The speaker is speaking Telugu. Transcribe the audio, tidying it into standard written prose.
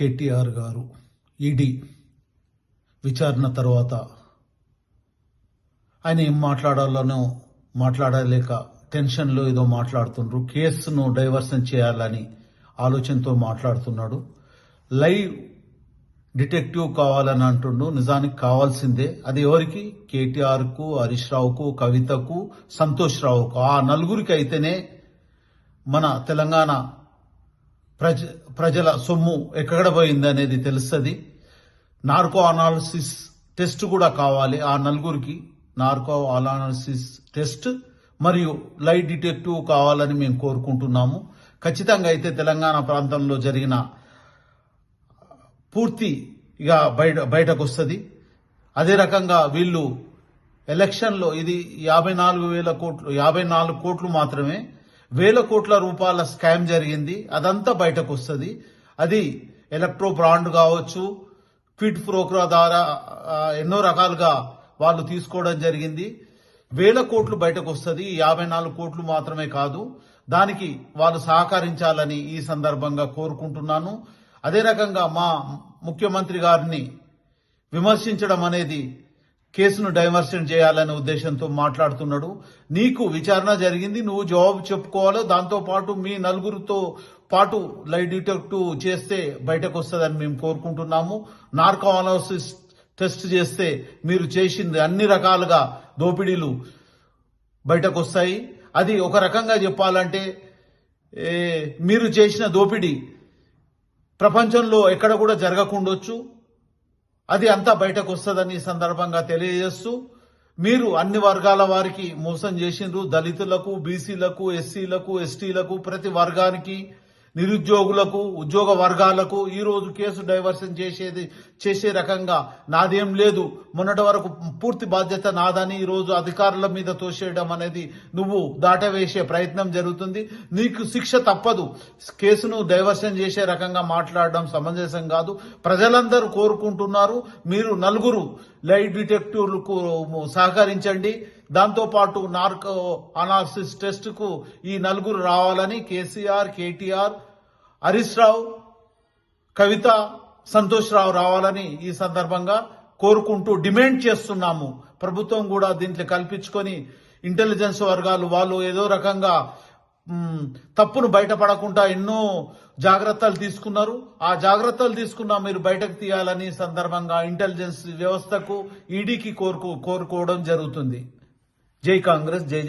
కేటీఆర్ గారు ఈడీ విచారణ తర్వాత ఆయన ఏం మాట్లాడాలనో మాట్లాడలేక టెన్షన్లో ఏదో మాట్లాడుతుండ్రు. కేసును డైవర్షన్ చేయాలని ఆలోచనతో మాట్లాడుతున్నాడు. లైవ్ డిటెక్టివ్ కావాలని అంటుండు. నిజానికి కావాల్సిందే. అది ఎవరికి? కేటీఆర్కు, హరీష్ రావుకు, కవితకు, సంతోష్ రావుకు. ఆ నలుగురికి అయితేనే మన తెలంగాణ ప్రజల సొమ్ము ఎక్కడ పోయింది అనేది తెలుస్తుంది. నార్కో అనాలిసిస్ టెస్ట్ కూడా కావాలి ఆ నలుగురికి. నార్కో అనాలిసిస్ టెస్ట్ మరియు లైట్ డిటెక్టివ్ కావాలని మేము కోరుకుంటున్నాము. ఖచ్చితంగా అయితే తెలంగాణ ప్రాంతంలో జరిగిన పూర్తి ఇక బయటకు వస్తుంది. అదే రకంగా వీళ్ళు ఎలక్షన్లో ఇది 54 కోట్లు మాత్రమే, 1000 కోట్ల రూపాయల స్కామ్ జరిగింది. అదంతా బయటకు వస్తుంది. అది ఎలక్ట్రో బాండ్ కావచ్చు, క్విడ్ ప్రోక్రా ద్వారా ఎన్నో రకాలుగా వాళ్ళు తీసుకోవడం జరిగింది. 1000 కోట్లు బయటకు వస్తుంది. 54 కోట్లు మాత్రమే కాదు. దానికి వాళ్ళు సహకరించాలని ఈ సందర్భంగా కోరుకుంటున్నాను. అదే రకంగా మా ముఖ్యమంత్రి గారిని విమర్శించడం అనేది కేసును డైవర్షన్ చేయాలనే ఉద్దేశంతో మాట్లాడుతున్నాడు. నీకు విచారణ జరిగింది, నువ్వు జవాబు చెప్పుకోవాలి. దాంతో పాటు మీ నలుగురితో పాటు లైట్ డిటెక్టివ్ చేస్తే బయటకు వస్తుందని మేము కోరుకుంటున్నాము. నార్కో అనాలిసిస్ టెస్ట్ చేస్తే మీరు చేసింది అన్ని రకాలుగా దోపిడీలు బయటకు వస్తాయి. అది ఒక రకంగా చెప్పాలంటే మీరు చేసిన దోపిడీ ప్రపంచంలో ఎక్కడ కూడా జరగకుండొచ్చు. అది అంతా బయటకు వస్తుందని ఈ సందర్భంగా తెలియజేస్తూ, మీరు అన్ని వర్గాల వారికి మోసం చేసిండ్రు. దళితులకు, బీసీలకు, ఎస్సీలకు, ఎస్టీలకు, ప్రతి వర్గానికి, నిరుద్యోగులకు, ఉద్యోగ వర్గాలకు ఈరోజు కేసు డైవర్షన్ చేసే రకంగా నాదేం లేదు, మొన్నటి వరకు పూర్తి బాధ్యత నాదని ఈరోజు అధికారుల మీద తోసేయడం అనేది నువ్వు దాటవేసే ప్రయత్నం జరుగుతుంది. నీకు శిక్ష తప్పదు. కేసును డైవర్షన్ చేసే రకంగా మాట్లాడడం సమంజసం కాదు. ప్రజలందరూ కోరుకుంటున్నారు. మీరు నలుగురు లైట్ డిటెక్టివ్లకు సహకరించండి. దాంతోపాటు నార్కో అనాలిసిస్ టెస్ట్ కు ఈ నలుగురు రావాలని కేసీఆర్, కేటీఆర్, హరీష్ రావు, కవిత, సంతోష్ రావు రావాలని ఈ సందర్భంగా కోరుకుంటూ డిమాండ్ చేస్తున్నాము. ప్రభుత్వం కూడా దీంట్లో కల్పించుకొని ఇంటెలిజెన్స్ వర్గాలు వాళ్ళు ఏదో రకంగా తప్పును బయటపడకుండా ఎన్నో జాగ్రత్తలు తీసుకున్నారు. ఆ జాగ్రత్తలు తీసుకున్నా మీరు బయటకు తీయాలని సందర్భంగా ఇంటెలిజెన్స్ వ్యవస్థకు, ఈడీకి కోరుకోవడం జరుగుతుంది. జై కాంగ్రెస్, జై జై.